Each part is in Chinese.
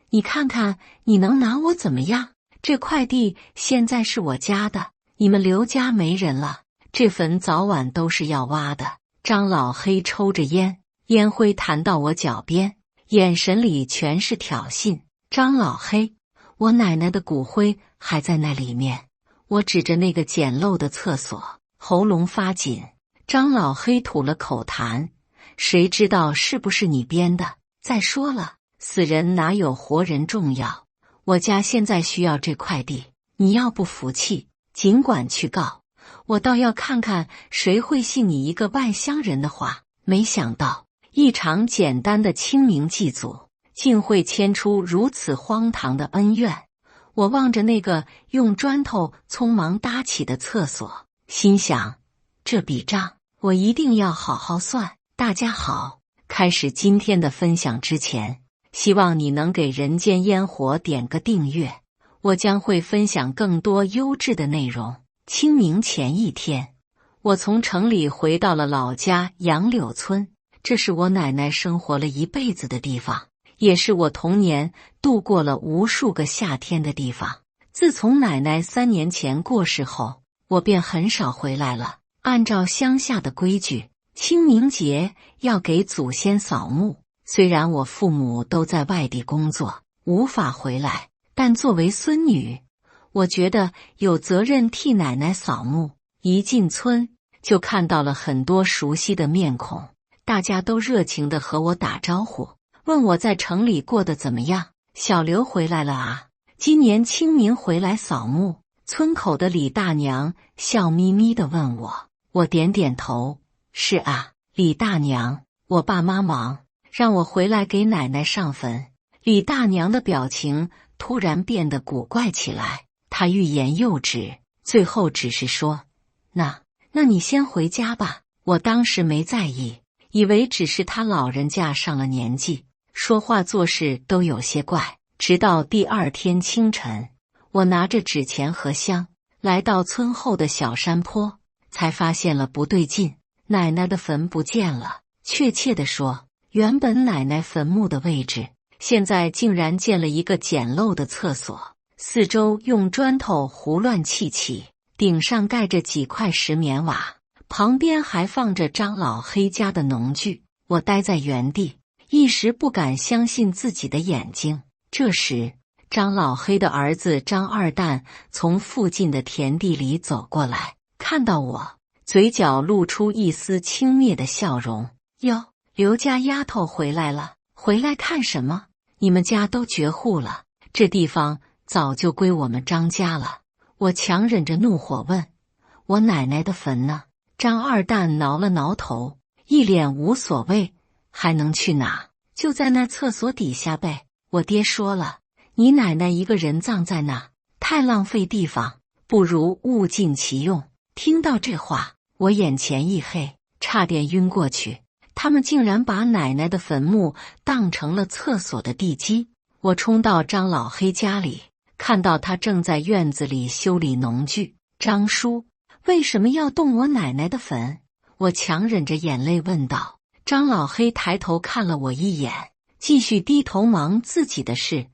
你看看，你能拿我怎么样？这块地现在是我家的，你们刘家没人了，这坟早晚都是要挖的。张老黑抽着烟，烟灰弹到我脚边，眼神里全是挑衅。张老黑，我奶奶的骨灰还在那里面。我指着那个简陋的厕所，喉咙发紧。张老黑吐了口痰，谁知道是不是你编的？再说了，死人哪有活人重要？我家现在需要这块地，你要不服气，尽管去告，我倒要看看谁会信你一个外乡人的话。没想到，一场简单的清明祭祖，竟会牵出如此荒唐的恩怨。我望着那个用砖头匆忙搭起的厕所，心想，这笔账我一定要好好算。大家好，开始今天的分享之前，希望你能给人间烟火点个订阅，我将会分享更多优质的内容。清明前一天，我从城里回到了老家杨柳村，这是我奶奶生活了一辈子的地方，也是我童年度过了无数个夏天的地方。自从奶奶3年前过世后，我便很少回来了。按照乡下的规矩，清明节要给祖先扫墓。虽然我父母都在外地工作，无法回来，但作为孙女，我觉得有责任替奶奶扫墓。一进村，就看到了很多熟悉的面孔，大家都热情地和我打招呼，问我在城里过得怎么样。小刘回来了啊，今年清明回来扫墓。村口的李大娘笑眯眯地问我，我点点头，是啊，李大娘，我爸妈忙，让我回来给奶奶上坟。李大娘的表情突然变得古怪起来，她欲言又止，最后只是说，那你先回家吧。我当时没在意，以为只是她老人家上了年纪，说话做事都有些怪。直到第2天清晨，我拿着纸钱和香来到村后的小山坡，才发现了不对劲，奶奶的坟不见了。确切地说，原本奶奶坟墓的位置，现在竟然建了一个简陋的厕所，四周用砖头胡乱砌起，顶上盖着几块石棉瓦，旁边还放着张老黑家的农具。我呆在原地，一时不敢相信自己的眼睛。这时，张老黑的儿子张二蛋从附近的田地里走过来，看到我，嘴角露出一丝轻蔑的笑容。哟，刘家丫头回来了，回来看什么？你们家都绝户了，这地方早就归我们张家了。我强忍着怒火问，我奶奶的坟呢？张二蛋挠了挠头，一脸无所谓，还能去哪？就在那厕所底下呗。我爹说了，你奶奶一个人葬在那，太浪费地方，不如物尽其用。听到这话，我眼前一黑，差点晕过去。他们竟然把奶奶的坟墓当成了厕所的地基。我冲到张老黑家里，看到他正在院子里修理农具。张叔，为什么要动我奶奶的坟？我强忍着眼泪问道。张老黑抬头看了我一眼，继续低头忙自己的事。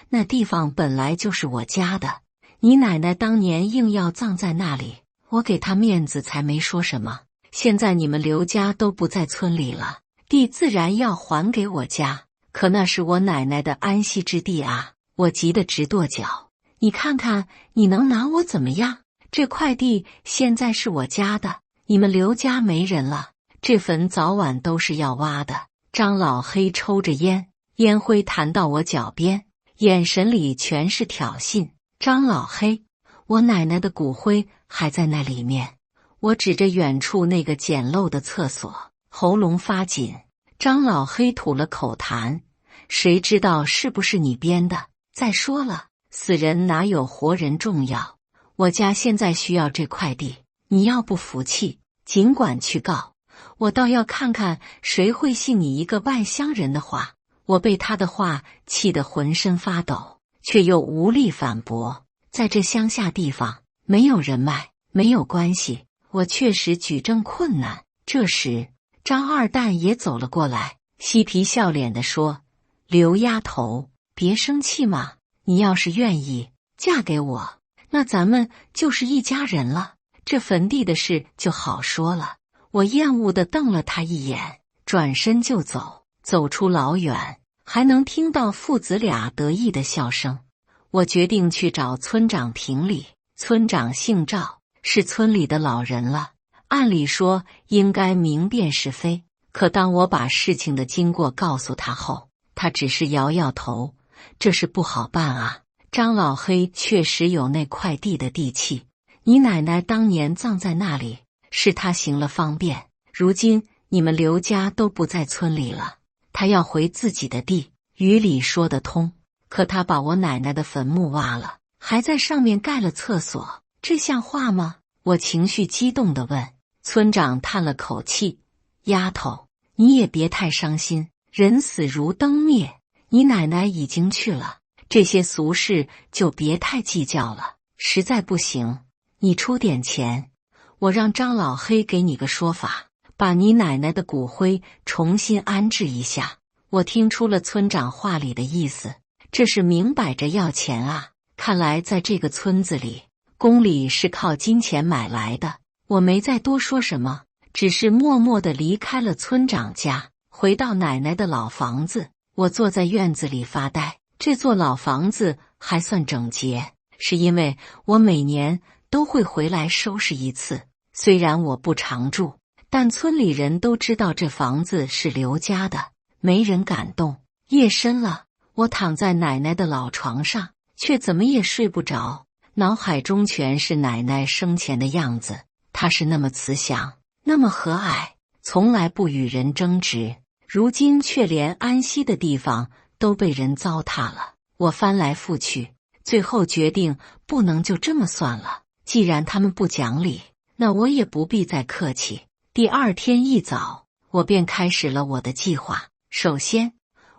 那地方本来就是我家的，你奶奶当年硬要葬在那里，我给她面子才没说什么。现在你们刘家都不在村里了，地自然要还给我家，可那是我奶奶的安息之地啊！我急得直跺脚。你看看，你能拿我怎么样？这块地现在是我家的，你们刘家没人了，这坟早晚都是要挖的。张老黑抽着烟，烟灰弹到我脚边，眼神里全是挑衅。张老黑，我奶奶的骨灰还在那里面。我指着远处那个简陋的厕所，喉咙发紧。张老黑吐了口痰，谁知道是不是你编的？再说了，死人哪有活人重要？我家现在需要这块地，你要不服气，尽管去告，我倒要看看谁会信你一个外乡人的话。我被他的话气得浑身发抖，却又无力反驳。在这乡下地方，没有人脉，没有关系，我确实举证困难。这时，张二蛋也走了过来，嬉皮笑脸地说：“刘丫头，别生气嘛，你要是愿意嫁给我，那咱们就是一家人了，这坟地的事就好说了。我厌恶地瞪了他一眼，转身就走，走出老远，还能听到父子俩得意的笑声。我决定去找村长评理。村长姓赵，是村里的老人了，按理说应该明辨是非，可当我把事情的经过告诉他后，他只是摇摇头，这事不好办啊。张老黑确实有那块地的地契，你奶奶当年葬在那里，是他行了方便，如今你们刘家都不在村里了，他要回自己的地，于理说得通。可他把我奶奶的坟墓挖了，还在上面盖了厕所，这像话吗？我情绪激动地问。村长叹了口气，丫头，你也别太伤心，人死如灯灭，你奶奶已经去了，这些俗事就别太计较了。实在不行，你出点钱，我让张老黑给你个说法，把你奶奶的骨灰重新安置一下。我听出了村长话里的意思，这是明摆着要钱啊！看来在这个村子里，公理是靠金钱买来的。我没再多说什么，只是默默地离开了村长家，回到奶奶的老房子。我坐在院子里发呆。这座老房子还算整洁，是因为我每年都会回来收拾一次。虽然我不常住，但村里人都知道这房子是刘家的，没人敢动。夜深了，我躺在奶奶的老床上，却怎么也睡不着，脑海中全是奶奶生前的样子。她是那么慈祥，那么和蔼，从来不与人争执，如今却连安息的地方都被人糟蹋了。我翻来覆去，最后决定不能就这么算了。既然他们不讲理，那我也不必再客气。第二天一早，我便开始了我的计划。首先，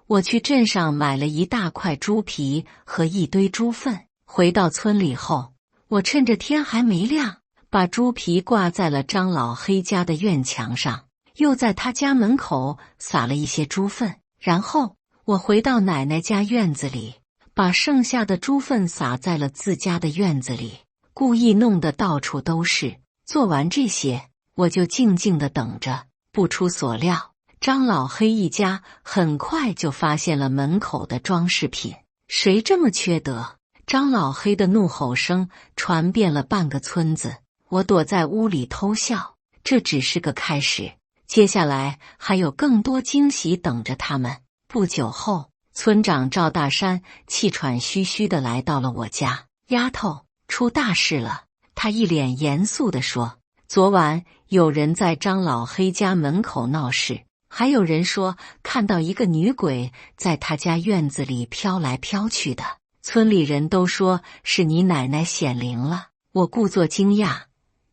我去镇上买了一大块猪皮和一堆猪粪。回到村里后，我趁着天还没亮，把猪皮挂在了张老黑家的院墙上，又在他家门口撒了一些猪粪。然后我回到奶奶家院子里，把剩下的猪粪撒在了自家的院子里，故意弄得到处都是。做完这些，我就静静地等着。不出所料，张老黑一家很快就发现了门口的装饰品。谁这么缺德？张老黑的怒吼声传遍了半个村子。我躲在屋里偷笑，这只是个开始，接下来还有更多惊喜等着他们。不久后，村长赵大山气喘吁吁地来到了我家。丫头，出大事了！他一脸严肃地说，昨晚有人在张老黑家门口闹事，还有人说看到一个女鬼在他家院子里飘来飘去的，村里人都说是你奶奶显灵了。我故作惊讶，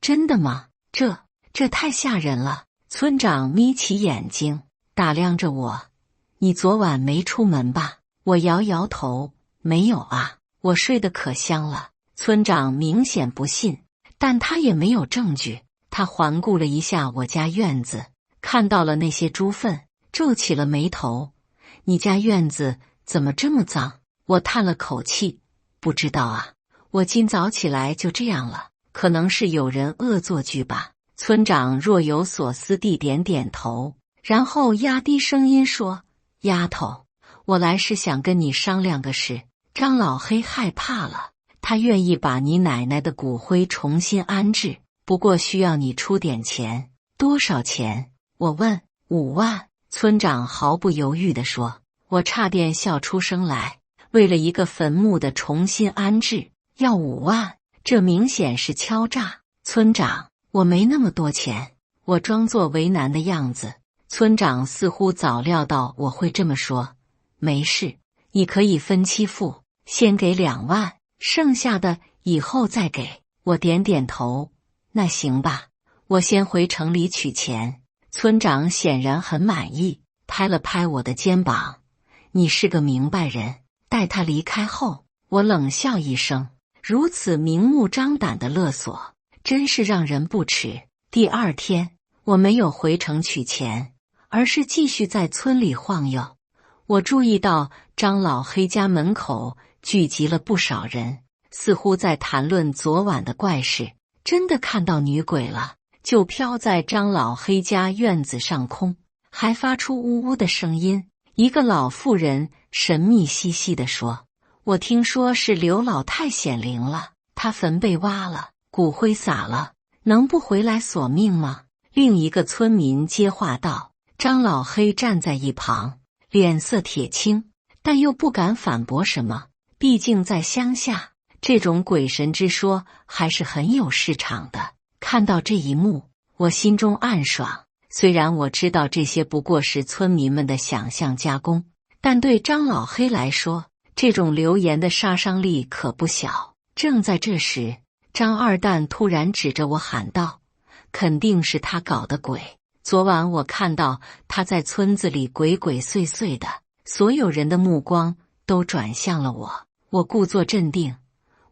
真的吗？这太吓人了。村长眯起眼睛打量着我，你昨晚没出门吧？我摇摇头，没有啊，我睡得可香了。村长明显不信，但他也没有证据。他环顾了一下我家院子，看到了那些猪粪，皱起了眉头。你家院子怎么这么脏？我叹了口气，不知道啊，我今早起来就这样了，可能是有人恶作剧吧。村长若有所思地点点头，然后压低声音说，丫头，我来是想跟你商量个事。张老黑害怕了，他愿意把你奶奶的骨灰重新安置，不过需要你出点钱。多少钱？我问。5万。村长毫不犹豫地说。我差点笑出声来，为了一个坟墓的重新安置要5万，这明显是敲诈。村长，我没那么多钱。我装作为难的样子。村长似乎早料到我会这么说，没事，你可以分期付，先给2万，剩下的以后再给。我点点头，那行吧，我先回城里取钱。村长显然很满意，拍了拍我的肩膀，你是个明白人。待他离开后，我冷笑一声，如此明目张胆的勒索，真是让人不齿。第二天，我没有回城取钱，而是继续在村里晃悠。我注意到张老黑家门口聚集了不少人，似乎在谈论昨晚的怪事。真的看到女鬼了，就飘在张老黑家院子上空，还发出呜呜的声音。一个老妇人神秘兮兮地说：“我听说是刘老太显灵了，她坟被挖了，骨灰撒了，能不回来索命吗？”另一个村民接话道。张老黑站在一旁，脸色铁青，但又不敢反驳什么，毕竟在乡下，这种鬼神之说还是很有市场的。看到这一幕，我心中暗爽。虽然我知道这些不过是村民们的想象加工，但对张老黑来说，这种流言的杀伤力可不小。正在这时，张二蛋突然指着我喊道：“肯定是他搞的鬼！昨晚我看到他在村子里鬼鬼祟祟的。”所有人的目光都转向了我。我故作镇定：“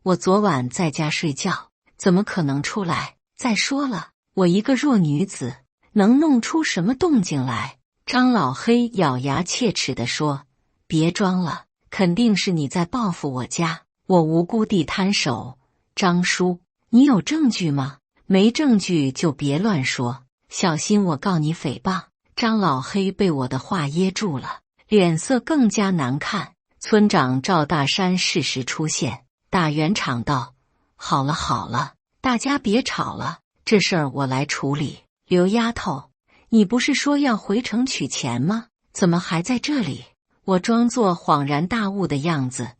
我昨晚在家睡觉，怎么可能出来？再说了，我一个弱女子，能弄出什么动静来？”张老黑咬牙切齿地说：“别装了，肯定是你在报复我家，我无辜地摊手。张叔，你有证据吗？没证据就别乱说，小心我告你诽谤。”张老黑被我的话噎住了，脸色更加难看。村长赵大山适时出现，打圆场道：“好了好了，大家别吵了，这事儿我来处理。刘丫头，你不是说要回城取钱吗？怎么还在这里？”我装作恍然大悟的样子：“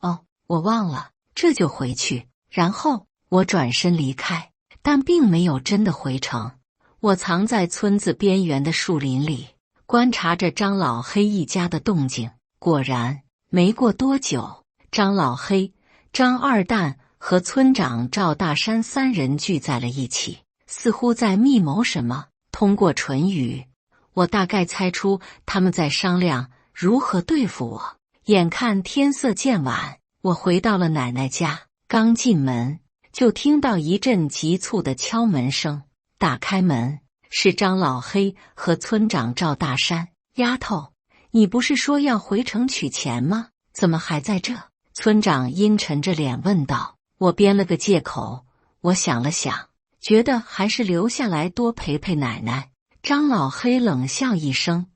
哦，我忘了，这就回去。”然后我转身离开，但并没有真的回城。我藏在村子边缘的树林里，观察着张老黑一家的动静。果然，没过多久，张老黑、张二蛋和村长赵大山三人聚在了一起，似乎在密谋什么。通过唇语，我大概猜出他们在商量如何对付我。眼看天色渐晚，我回到了奶奶家，刚进门就听到一阵急促的敲门声。打开门，是张老黑和村长赵大山。“丫头，你不是说要回城取钱吗？怎么还在这？”村长阴沉着脸问道。我编了个借口，我想了想，觉得还是留下来多陪陪奶奶。张老黑冷笑一声：“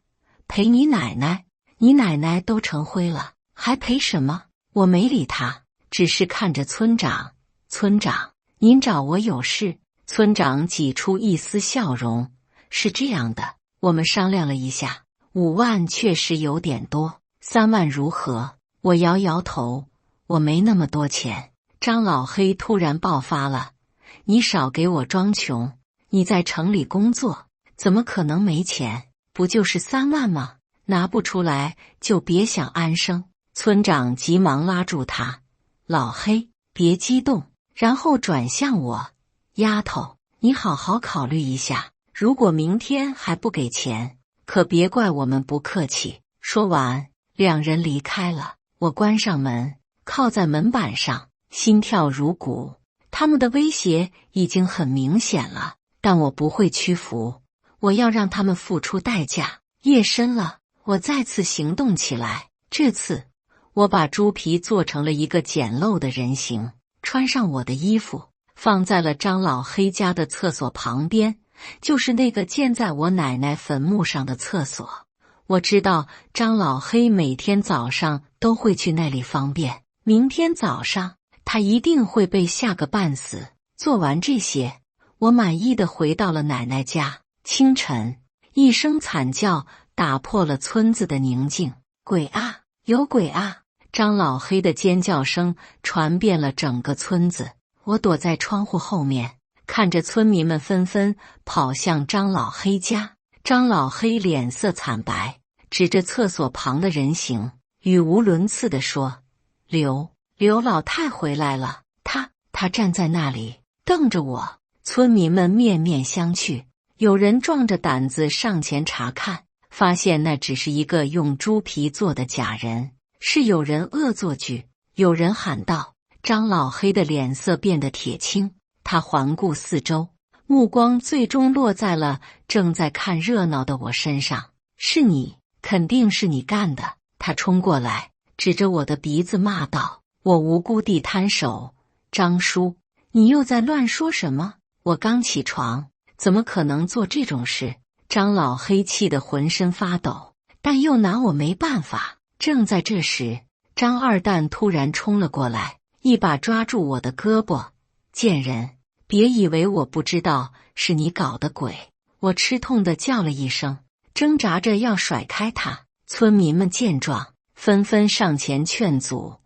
陪你奶奶？你奶奶都成灰了，还陪什么？”我没理他，只是看着村长。“村长，您找我有事？”村长挤出一丝笑容：“是这样的，我们商量了一下，5万确实有点多，3万如何？”我摇摇头，我没那么多钱。张老黑突然爆发了：“你少给我装穷！你在城里工作，怎么可能没钱？不就是3万吗？拿不出来就别想安生。”村长急忙拉住他：“老黑，别激动。”然后转向我：“丫头，你好好考虑一下，如果明天还不给钱，可别怪我们不客气。”说完，两人离开了。我关上门，靠在门板上，心跳如鼓。他们的威胁已经很明显了，但我不会屈服，我要让他们付出代价。夜深了，我再次行动起来。这次，我把猪皮做成了一个简陋的人形，穿上我的衣服，放在了张老黑家的厕所旁边，就是那个建在我奶奶坟墓上的厕所。我知道张老黑每天早上都会去那里方便，明天早上他一定会被吓个半死。做完这些，我满意的回到了奶奶家。清晨，一声惨叫打破了村子的宁静。“鬼啊！有鬼啊！”张老黑的尖叫声传遍了整个村子。我躲在窗户后面，看着村民们纷纷跑向张老黑家。张老黑脸色惨白，指着厕所旁的人形，语无伦次地说：“刘老太回来了。”他站在那里，瞪着我。村民们面面相觑，有人壮着胆子上前查看，发现那只是一个用猪皮做的假人。是有人恶作剧，有人喊道。张老黑的脸色变得铁青，他环顾四周，目光最终落在了正在看热闹的我身上。“是你，肯定是你干的！”他冲过来，指着我的鼻子骂道：“我无辜地摊手，张叔，你又在乱说什么？我刚起床，怎么可能做这种事？”张老黑气得浑身发抖，但又拿我没办法。正在这时，张二蛋突然冲了过来，一把抓住我的胳膊：“贱人，别以为我不知道是你搞的鬼！”我吃痛地叫了一声，挣扎着要甩开他。村民们见状，纷纷上前劝阻：“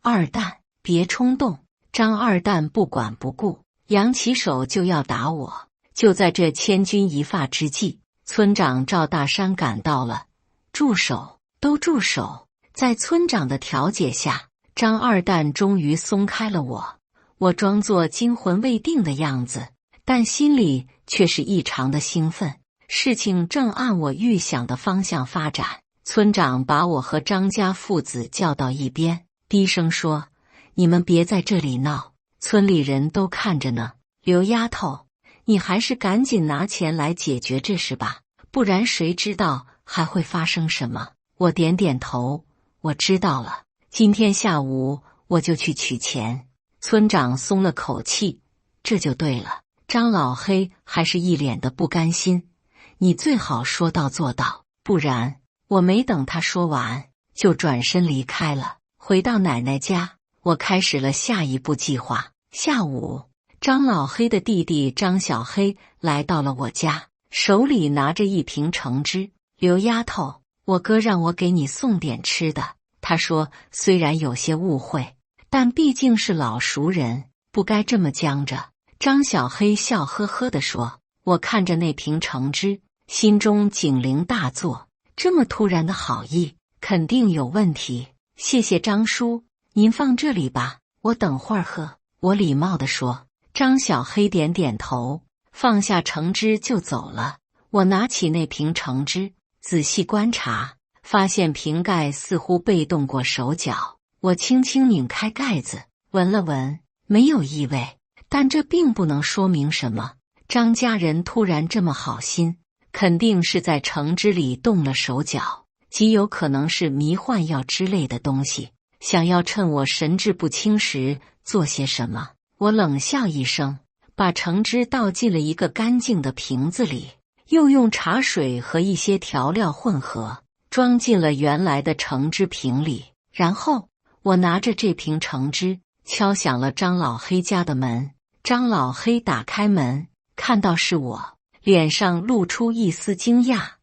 二蛋，别冲动！”张二蛋不管不顾，扬起手就要打我。就在这千钧一发之际，村长赵大山赶到了。“住手！都住手！”在村长的调解下，张二蛋终于松开了我。我装作惊魂未定的样子，但心里却是异常的兴奋。事情正按我预想的方向发展。村长把我和张家父子叫到一边，低声说：“你们别在这里闹，村里人都看着呢。刘丫头，你还是赶紧拿钱来解决这事吧，不然谁知道还会发生什么。”我点点头，我知道了，今天下午我就去取钱。村长松了口气，这就对了。张老黑还是一脸的不甘心，你最好说到做到，不然……我没等他说完，就转身离开了。回到奶奶家，我开始了下一步计划。下午，张老黑的弟弟张小黑来到了我家，手里拿着一瓶橙汁。“刘丫头，我哥让我给你送点吃的。”他说，虽然有些误会，但毕竟是老熟人，不该这么僵着。张小黑笑呵呵地说。我看着那瓶橙汁，心中警铃大作。这么突然的好意，肯定有问题。谢谢张叔，您放这里吧，我等会儿喝。我礼貌地说。张小黑点点头，放下橙汁就走了。我拿起那瓶橙汁，仔细观察，发现瓶盖似乎被动过手脚。我轻轻拧开盖子，闻了闻，没有异味，但这并不能说明什么。张家人突然这么好心，肯定是在橙汁里动了手脚，极有可能是迷幻药之类的东西，想要趁我神志不清时做些什么。我冷笑一声，把橙汁倒进了一个干净的瓶子里，又用茶水和一些调料混合，装进了原来的橙汁瓶里。然后我拿着这瓶橙汁，敲响了张老黑家的门。张老黑打开门，看到是我，脸上露出一丝惊讶。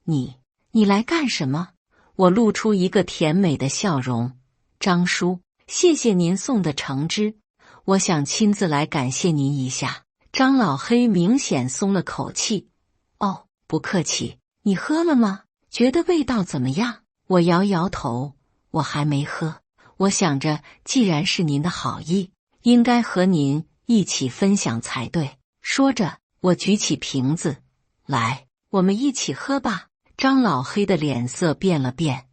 你来干什么？我露出一个甜美的笑容。张叔，谢谢您送的橙汁，我想亲自来感谢您一下。张老黑明显松了口气。哦，不客气。你喝了吗？觉得味道怎么样？我摇摇头，我还没喝。我想着，既然是您的好意，应该和您一起分享才对。说着，我举起瓶子，来，我们一起喝吧。张老黑的脸色变了变。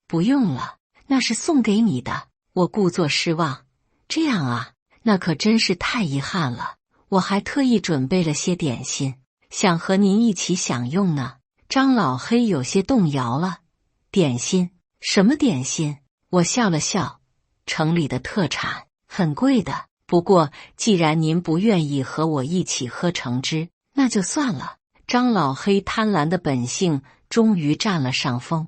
不用了，那是送给你的。我故作失望。这样啊，那可真是太遗憾了。我还特意准备了些点心，想和您一起享用呢。张老黑有些动摇了。点心？什么点心？我笑了笑。城里的特产，很贵的。不过既然您不愿意和我一起喝橙汁，那就算了。张老黑贪婪的本性终于占了上风。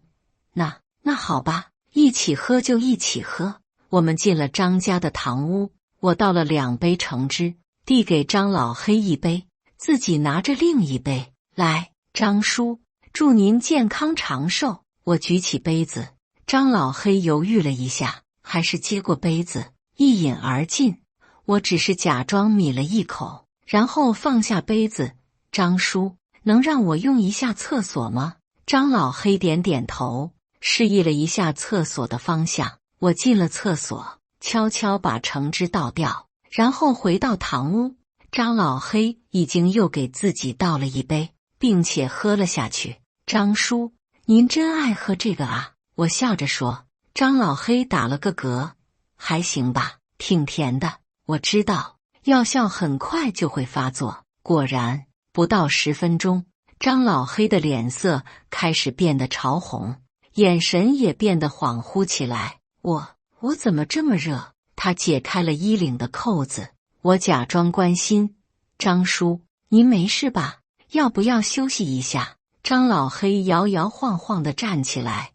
那好吧，一起喝就一起喝。我们进了张家的堂屋，我倒了2杯橙汁，递给张老黑一杯，自己拿着另一杯。来，张叔，祝您健康长寿。我举起杯子，张老黑犹豫了一下，还是接过杯子，一饮而尽。我只是假装抿了一口，然后放下杯子。张叔，能让我用一下厕所吗？张老黑点点头，示意了一下厕所的方向。我进了厕所，悄悄把橙汁倒掉，然后回到堂屋。张老黑已经又给自己倒了一杯，并且喝了下去。张叔，您真爱喝这个啊？我笑着说。张老黑打了个嗝，还行吧，挺甜的。我知道药效很快就会发作。果然，不到10分钟，张老黑的脸色开始变得潮红，眼神也变得恍惚起来。我怎么这么热？他解开了衣领的扣子，我假装关心：张叔，您没事吧？要不要休息一下？张老黑摇摇晃晃地站起来，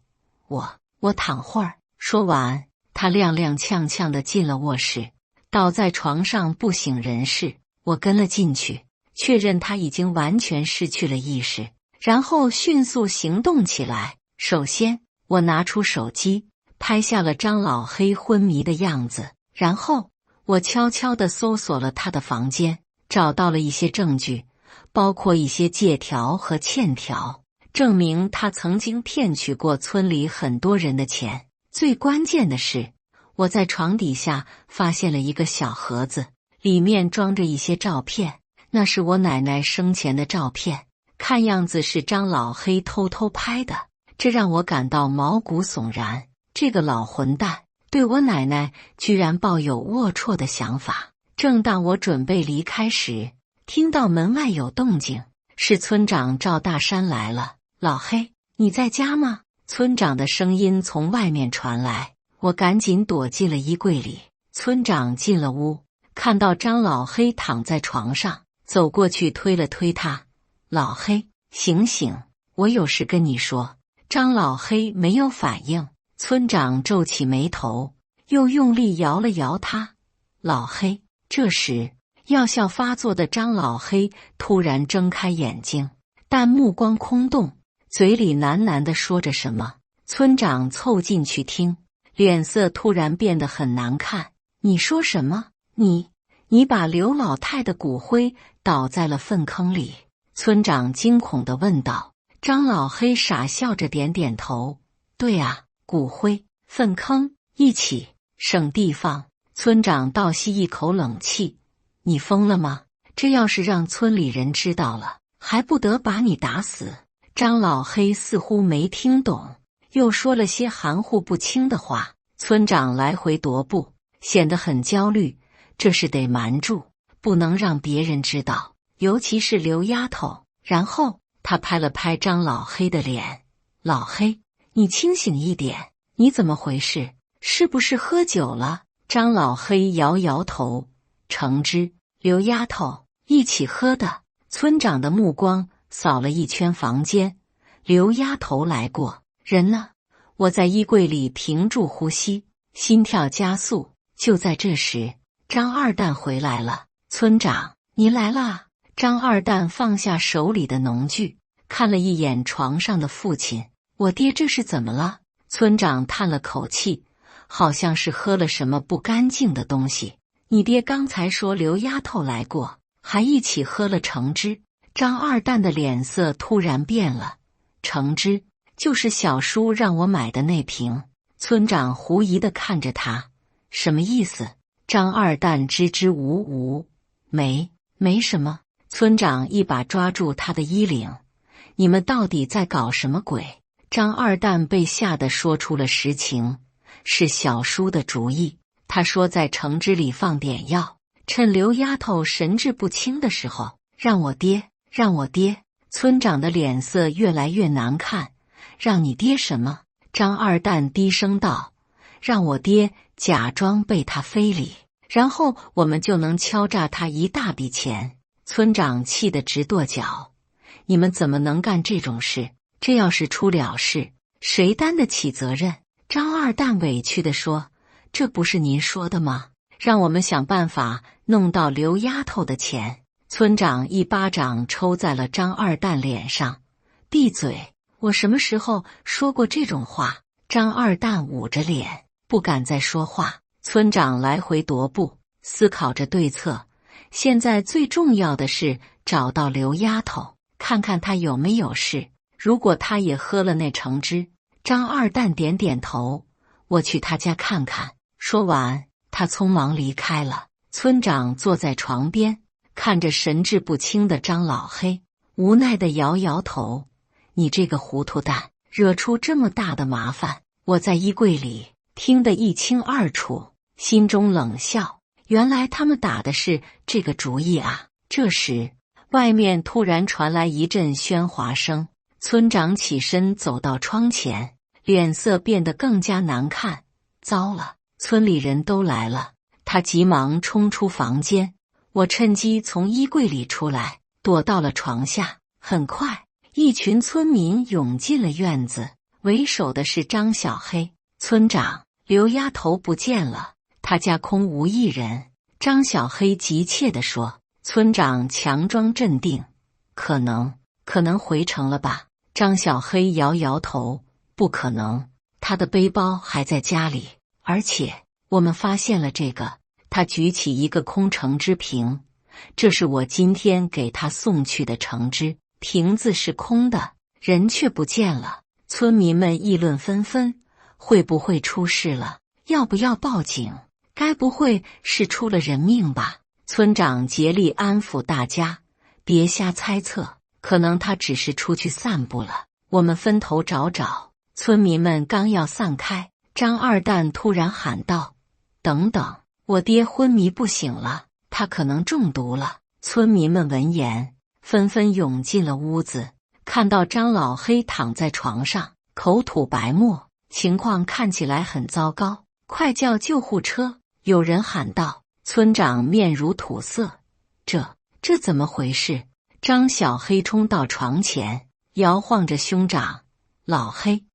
我躺会儿。说完，他踉踉跄跄地进了卧室，倒在床上不省人事。我跟了进去，确认他已经完全失去了意识，然后迅速行动起来。首先，我拿出手机，拍下了张老黑昏迷的样子，然后我悄悄地搜索了他的房间，找到了一些证据，包括一些借条和欠条，证明他曾经骗取过村里很多人的钱。最关键的是，我在床底下发现了一个小盒子，里面装着一些照片，那是我奶奶生前的照片，看样子是张老黑偷偷拍的，这让我感到毛骨悚然。这个老混蛋对我奶奶居然抱有龌龊的想法。正当我准备离开时，听到门外有动静，是村长赵大山来了。老黑，你在家吗？村长的声音从外面传来，我赶紧躲进了衣柜里。村长进了屋，看到张老黑躺在床上，走过去推了推他。老黑，醒醒，我有事跟你说。张老黑没有反应，村长皱起眉头，又用力摇了摇他。老黑，这时药效发作的张老黑突然睁开眼睛，但目光空洞，嘴里喃喃地说着什么。村长凑进去听，脸色突然变得很难看。你说什么？你把刘老太的骨灰倒在了粪坑里？村长惊恐地问道。张老黑傻笑着点点头。对啊，骨灰、粪坑一起，省地方。村长倒吸一口冷气。你疯了吗？这要是让村里人知道了，还不得把你打死？张老黑似乎没听懂，又说了些含糊不清的话。村长来回踱步，显得很焦虑。这事得瞒住，不能让别人知道，尤其是刘丫头。然后他拍了拍张老黑的脸。老黑，你清醒一点，你怎么回事？是不是喝酒了？张老黑摇摇头。橙汁，刘丫头一起喝的。村长的目光扫了一圈房间。刘丫头来过，人呢？我在衣柜里屏住呼吸，心跳加速。就在这时，张二蛋回来了。村长，你来啦！张二蛋放下手里的农具，看了一眼床上的父亲。我爹这是怎么了？村长叹了口气，好像是喝了什么不干净的东西。你爹刚才说刘丫头来过，还一起喝了橙汁。张二蛋的脸色突然变了。橙汁就是小叔让我买的那瓶。村长狐疑地看着他，什么意思？张二蛋支支吾吾，没什么。村长一把抓住他的衣领，你们到底在搞什么鬼？张二蛋被吓得说出了实情，是小叔的主意。他说在橙汁里放点药，趁刘丫头神志不清的时候，让我爹。村长的脸色越来越难看。让你爹什么？张二蛋低声道。让我爹假装被他非礼，然后我们就能敲诈他一大笔钱。村长气得直跺脚。你们怎么能干这种事？这要是出了事，谁担得起责任？张二蛋委屈地说。这不是您说的吗？让我们想办法弄到刘丫头的钱。村长一巴掌抽在了张二蛋脸上。闭嘴！我什么时候说过这种话？张二蛋捂着脸，不敢再说话。村长来回踱步，思考着对策。现在最重要的是找到刘丫头，看看她有没有事。如果她也喝了那橙汁。张二蛋点点头。我去她家看看。说完，他匆忙离开了。村长坐在床边，看着神志不清的张老黑，无奈地摇摇头。你这个糊涂蛋，惹出这么大的麻烦。我在衣柜里听得一清二楚，心中冷笑。原来他们打的是这个主意啊！这时，外面突然传来一阵喧哗声。村长起身走到窗前，脸色变得更加难看。糟了，村里人都来了！他急忙冲出房间，我趁机从衣柜里出来，躲到了床下。很快，一群村民涌进了院子，为首的是张小黑。村长，刘丫头不见了，他家空无一人。张小黑急切地说。村长强装镇定，可能回城了吧。张小黑摇摇头，不可能，他的背包还在家里，而且我们发现了这个。他举起一个空橙汁瓶，这是我今天给他送去的橙汁，瓶子是空的，人却不见了。村民们议论纷纷，会不会出事了？要不要报警？该不会是出了人命吧？村长竭力安抚大家，别瞎猜测，可能他只是出去散步了，我们分头找找。村民们刚要散开，张二蛋突然喊道：等等，我爹昏迷不醒了，他可能中毒了。村民们闻言纷纷涌进了屋子，看到张老黑躺在床上，口吐白沫，情况看起来很糟糕，快叫救护车！有人喊道。村长面如土色，这怎么回事？张小黑冲到床前，摇晃着兄长：老黑，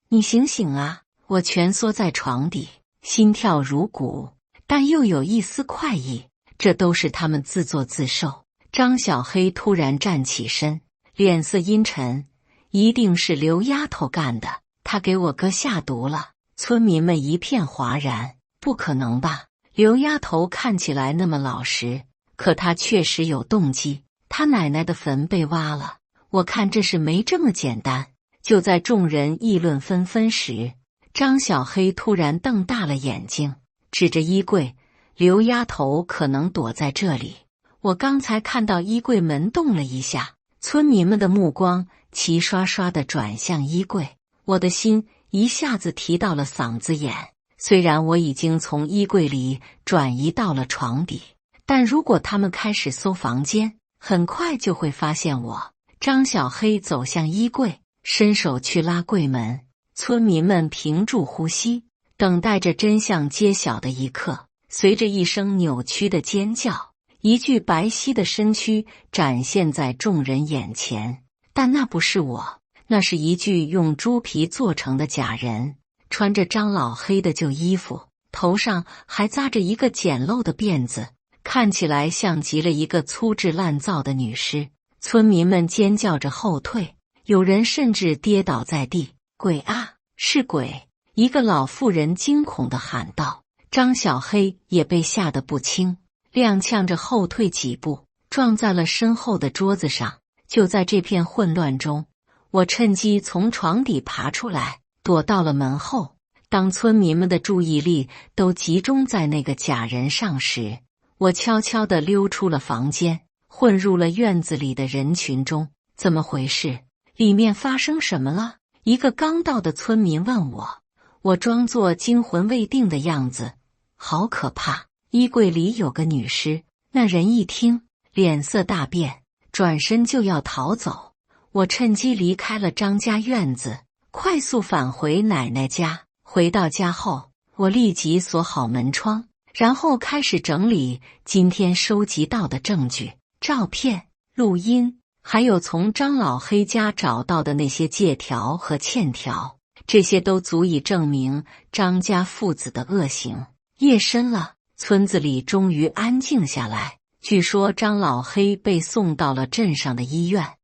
你醒醒啊！我蜷缩在床底，心跳如鼓，但又有一丝快意，这都是他们自作自受。张小黑突然站起身，脸色阴沉，一定是刘丫头干的，她给我哥下毒了。村民们一片哗然，不可能吧？刘丫头看起来那么老实，可她确实有动机。她奶奶的坟被挖了，我看这事没这么简单。就在众人议论纷纷时，张小黑突然瞪大了眼睛，指着衣柜：刘丫头可能躲在这里。我刚才看到衣柜门动了一下，村民们的目光齐刷刷地转向衣柜，我的心一下子提到了嗓子眼。虽然我已经从衣柜里转移到了床底，但如果他们开始搜房间，很快就会发现我。张小黑走向衣柜，伸手去拉柜门。村民们屏住呼吸，等待着真相揭晓的一刻。随着一声扭曲的尖叫，一具白皙的身躯展现在众人眼前。但那不是我，那是一具用猪皮做成的假人。穿着张老黑的旧衣服，头上还扎着一个简陋的辫子，看起来像极了一个粗制滥造的女尸。村民们尖叫着后退，有人甚至跌倒在地。鬼啊，是鬼！一个老妇人惊恐地喊道。张小黑也被吓得不轻，踉跄着后退几步，撞在了身后的桌子上。就在这片混乱中，我趁机从床底爬出来，躲到了门后。当村民们的注意力都集中在那个假人上时，我悄悄地溜出了房间，混入了院子里的人群中。怎么回事？里面发生什么了？一个刚到的村民问我。我装作惊魂未定的样子。好可怕！衣柜里有个女尸。那人一听，脸色大变，转身就要逃走。我趁机离开了张家院子，快速返回奶奶家。回到家后，我立即锁好门窗，然后开始整理今天收集到的证据、照片、录音，还有从张老黑家找到的那些借条和欠条，这些都足以证明张家父子的恶行。夜深了，村子里终于安静下来。据说张老黑被送到了镇上的医院，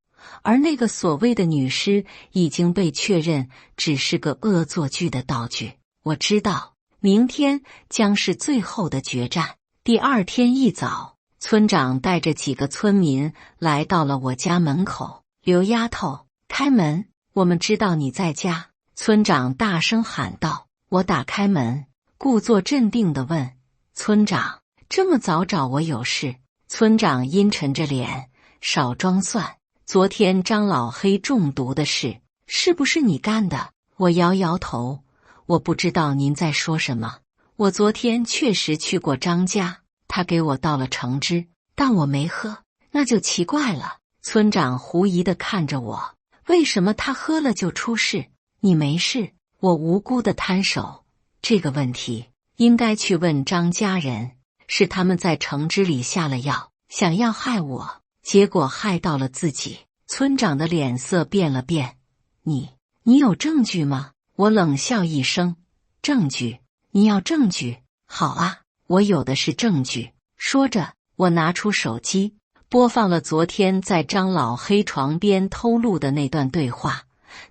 而那个所谓的女尸已经被确认只是个恶作剧的道具。我知道明天将是最后的决战。第二天一早，村长带着几个村民来到了我家门口。刘丫头，开门，我们知道你在家。村长大声喊道。我打开门，故作镇定地问：村长，这么早找我有事？村长阴沉着脸，少装蒜。昨天张老黑中毒的事，是不是你干的？我摇摇头，我不知道您在说什么。我昨天确实去过张家，他给我倒了橙汁，但我没喝，那就奇怪了。村长狐疑地看着我，为什么他喝了就出事？你没事，我无辜的摊手。这个问题应该去问张家人，是他们在橙汁里下了药，想要害我，结果害到了自己。村长的脸色变了变。你有证据吗？我冷笑一声。证据？你要证据？好啊，我有的是证据。说着，我拿出手机，播放了昨天在张老黑床边偷录的那段对话。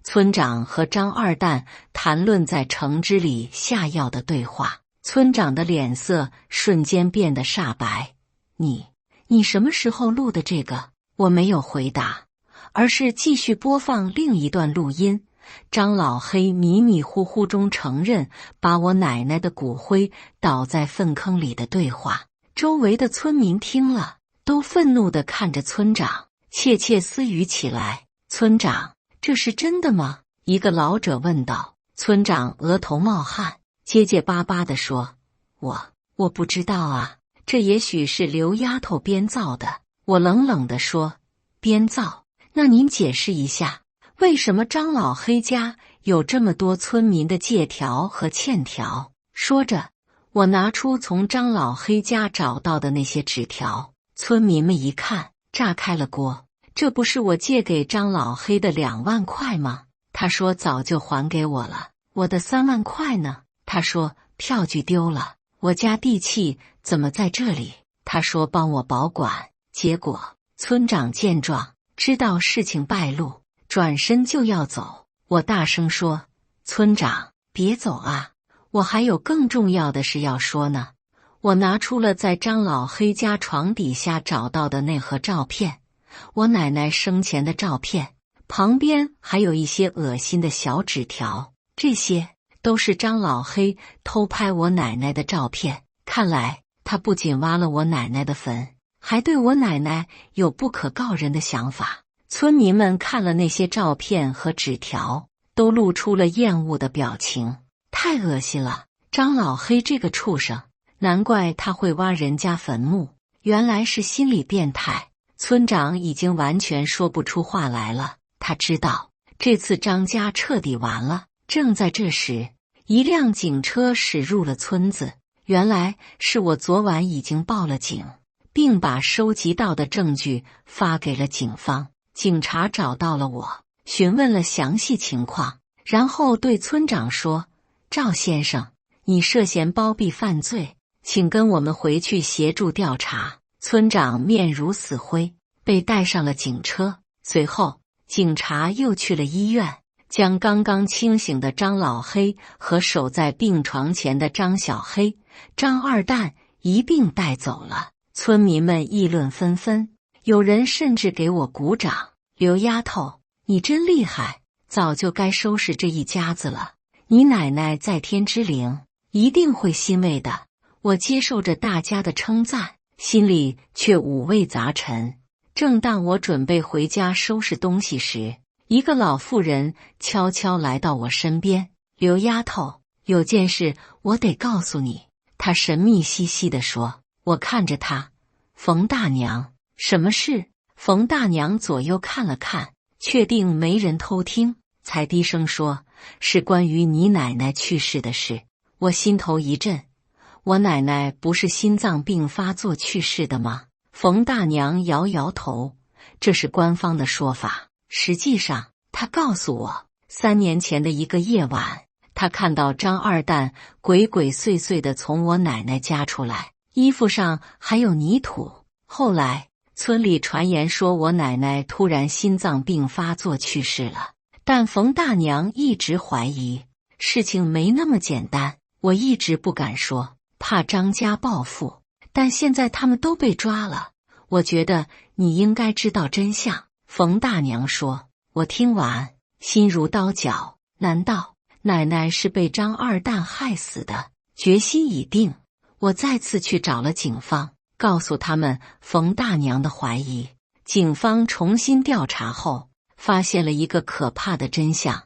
村长和张二蛋谈论在橙汁里下药的对话。村长的脸色瞬间变得煞白。你什么时候录的这个？我没有回答，而是继续播放另一段录音。张老黑迷迷糊糊中承认把我奶奶的骨灰倒在粪坑里的对话。周围的村民听了，都愤怒地看着村长，窃窃私语起来。村长，这是真的吗？一个老者问道。村长额头冒汗，结结巴巴地说：我不知道啊，这也许是刘丫头编造的。我冷冷地说：编造？那您解释一下，为什么张老黑家有这么多村民的借条和欠条？说着，我拿出从张老黑家找到的那些纸条。村民们一看，炸开了锅。这不是我借给张老黑的2万块吗？他说早就还给我了。我的3万块呢？他说票据丢了。我家地契怎么在这里？他说帮我保管。结果村长见状，知道事情败露，转身就要走。我大声说：村长，别走啊，我还有更重要的事要说呢。我拿出了在张老黑家床底下找到的那盒照片，我奶奶生前的照片，旁边还有一些恶心的小纸条，这些都是张老黑偷拍我奶奶的照片。看来他不仅挖了我奶奶的坟，还对我奶奶有不可告人的想法。村民们看了那些照片和纸条，都露出了厌恶的表情。太恶心了，张老黑这个畜生，难怪他会挖人家坟墓，原来是心理变态。村长已经完全说不出话来了，他知道这次张家彻底完了。正在这时，一辆警车驶入了村子，原来是我昨晚已经报了警，并把收集到的证据发给了警方。警察找到了我，询问了详细情况，然后对村长说：赵先生，你涉嫌包庇犯罪，请跟我们回去协助调查。村长面如死灰，被带上了警车。随后警察又去了医院，将刚刚清醒的张老黑和守在病床前的张小黑、张二蛋一并带走了。村民们议论纷纷，有人甚至给我鼓掌。刘丫头，你真厉害，早就该收拾这一家子了。你奶奶在天之灵一定会欣慰的。我接受着大家的称赞，心里却五味杂陈。正当我准备回家收拾东西时，一个老妇人悄悄来到我身边。刘丫头，有件事我得告诉你。她神秘兮兮地说。我看着她，冯大娘，什么事？冯大娘左右看了看，确定没人偷听，才低声说：是关于你奶奶去世的事。我心头一震，我奶奶不是心脏病发作去世的吗？冯大娘摇摇头，这是官方的说法。实际上，她告诉我，3年前的一个夜晚，她看到张二蛋鬼鬼祟祟地从我奶奶家出来，衣服上还有泥土。后来村里传言说我奶奶突然心脏病发作去世了，但冯大娘一直怀疑事情没那么简单。我一直不敢说，怕张家报复，但现在他们都被抓了，我觉得你应该知道真相。冯大娘说。我听完心如刀绞，难道奶奶是被张二蛋害死的？决心已定，我再次去找了警方，告诉他们冯大娘的怀疑。警方重新调查后，发现了一个可怕的真相：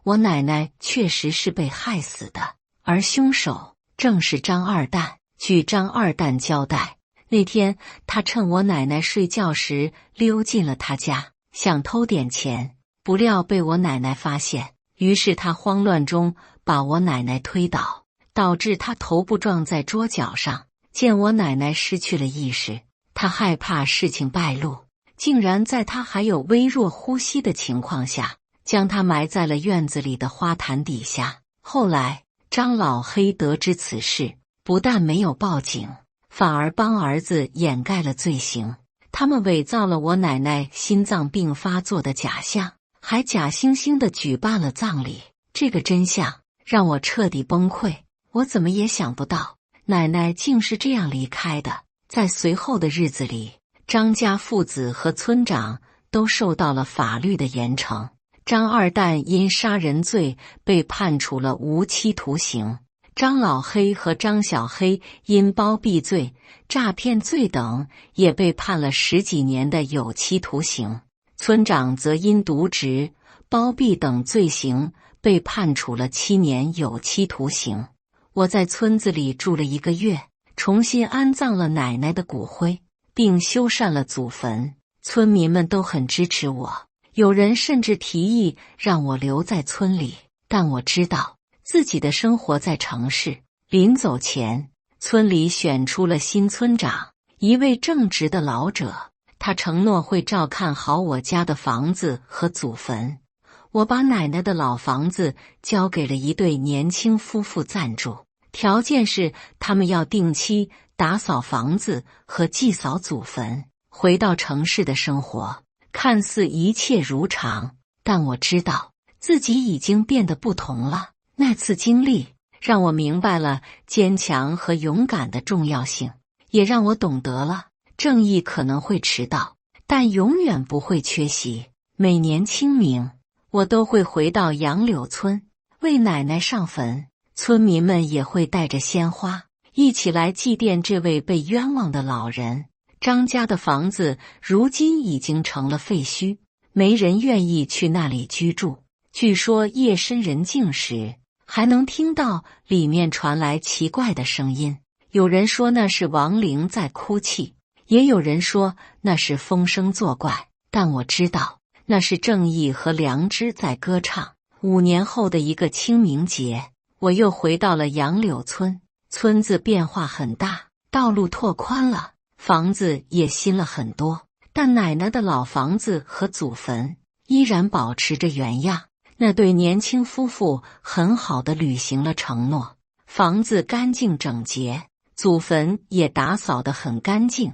我奶奶确实是被害死的，而凶手正是张二蛋。据张二蛋交代，那天他趁我奶奶睡觉时溜进了他家，想偷点钱，不料被我奶奶发现，于是他慌乱中把我奶奶推倒，导致他头部撞在桌角上。见我奶奶失去了意识，他害怕事情败露，竟然在他还有微弱呼吸的情况下，将他埋在了院子里的花坛底下。后来张老黑得知此事，不但没有报警，反而帮儿子掩盖了罪行。他们伪造了我奶奶心脏病发作的假象，还假惺惺地举办了葬礼。这个真相让我彻底崩溃。我怎么也想不到，奶奶竟是这样离开的。在随后的日子里，张家父子和村长都受到了法律的严惩。张二蛋因杀人罪被判处了无期徒刑，张老黑和张小黑因包庇罪、诈骗罪等也被判了10几年的有期徒刑。村长则因渎职、包庇等罪行被判处了7年有期徒刑。我在村子里住了1个月，重新安葬了奶奶的骨灰，并修缮了祖坟。村民们都很支持我，有人甚至提议让我留在村里，但我知道自己的生活在城市。临走前，村里选出了新村长，一位正直的老者，他承诺会照看好我家的房子和祖坟。我把奶奶的老房子交给了一对年轻夫妇暂住，条件是他们要定期打扫房子和祭扫祖坟。回到城市的生活，看似一切如常，但我知道自己已经变得不同了。那次经历让我明白了坚强和勇敢的重要性，也让我懂得了正义可能会迟到，但永远不会缺席。每年清明，我都会回到杨柳村为奶奶上坟，村民们也会带着鲜花一起来祭奠这位被冤枉的老人。张家的房子如今已经成了废墟，没人愿意去那里居住。据说夜深人静时，还能听到里面传来奇怪的声音，有人说那是亡灵在哭泣，也有人说那是风声作怪，但我知道那是正义和良知在歌唱。5年后的一个清明节，我又回到了杨柳村。村子变化很大，道路拓宽了，房子也新了很多，但奶奶的老房子和祖坟依然保持着原样。那对年轻夫妇很好地履行了承诺，房子干净整洁，祖坟也打扫得很干净。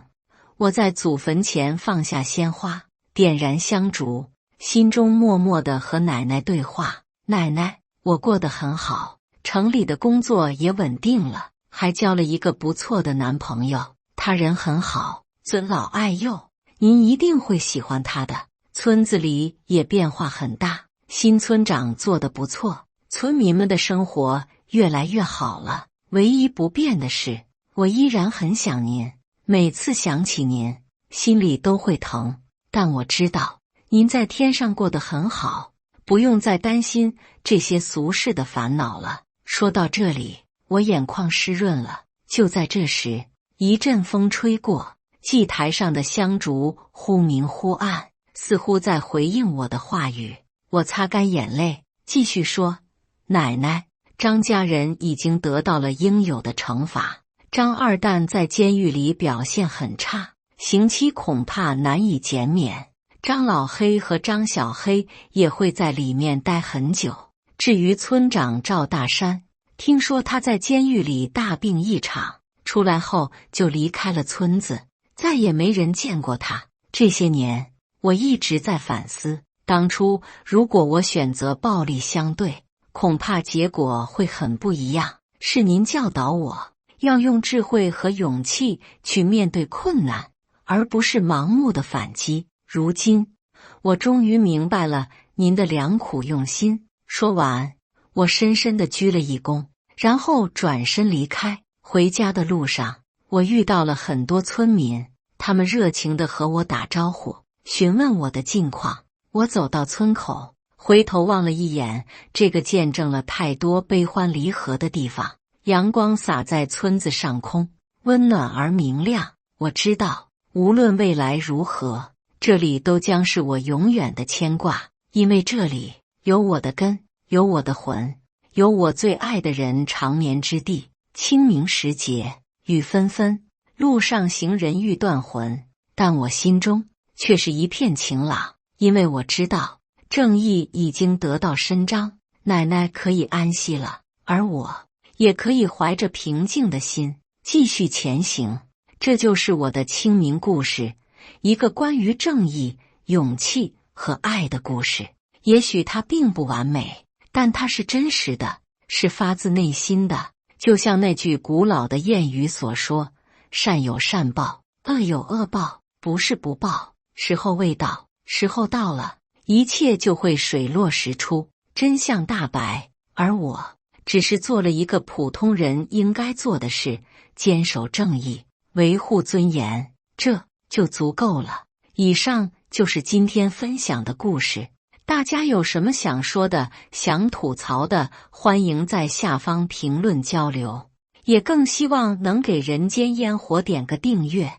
我在祖坟前放下鲜花，点燃香烛，心中默默地和奶奶对话。奶奶，我过得很好，城里的工作也稳定了，还交了一个不错的男朋友，他人很好，尊老爱幼，您一定会喜欢他的。村子里也变化很大，新村长做得不错，村民们的生活越来越好了。唯一不变的是，我依然很想您，每次想起您，心里都会疼。但我知道，您在天上过得很好，不用再担心这些俗世的烦恼了。说到这里，我眼眶湿润了。就在这时，一阵风吹过，祭台上的香烛忽明忽暗，似乎在回应我的话语。我擦干眼泪，继续说：奶奶，张家人已经得到了应有的惩罚。张二蛋在监狱里表现很差，刑期恐怕难以减免。张老黑和张小黑也会在里面待很久。至于村长赵大山，听说他在监狱里大病一场，出来后就离开了村子，再也没人见过他。这些年，我一直在反思，当初如果我选择暴力相对，恐怕结果会很不一样。是您教导我要用智慧和勇气去面对困难，而不是盲目的反击。如今，我终于明白了您的良苦用心。说完，我深深地鞠了一躬，然后转身离开。回家的路上，我遇到了很多村民，他们热情地和我打招呼，询问我的近况。我走到村口，回头望了一眼这个见证了太多悲欢离合的地方。阳光洒在村子上空，温暖而明亮。我知道，无论未来如何，这里都将是我永远的牵挂，因为这里有我的根，有我的魂，有我最爱的人长眠之地。清明时节，雨纷纷，路上行人欲断魂，但我心中却是一片晴朗，因为我知道正义已经得到伸张，奶奶可以安息了，而我也可以怀着平静的心继续前行。这就是我的清明故事，一个关于正义、勇气和爱的故事。也许它并不完美，但它是真实的，是发自内心的。就像那句古老的谚语所说，善有善报，恶有恶报，不是不报，时候未到，时候到了，一切就会水落石出，真相大白。而我只是做了一个普通人应该做的事，坚守正义，维护尊严，这就足够了。以上就是今天分享的故事。大家有什么想说的、想吐槽的，欢迎在下方评论交流。也更希望能给人间烟火点个订阅，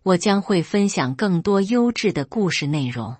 我将会分享更多优质的故事内容。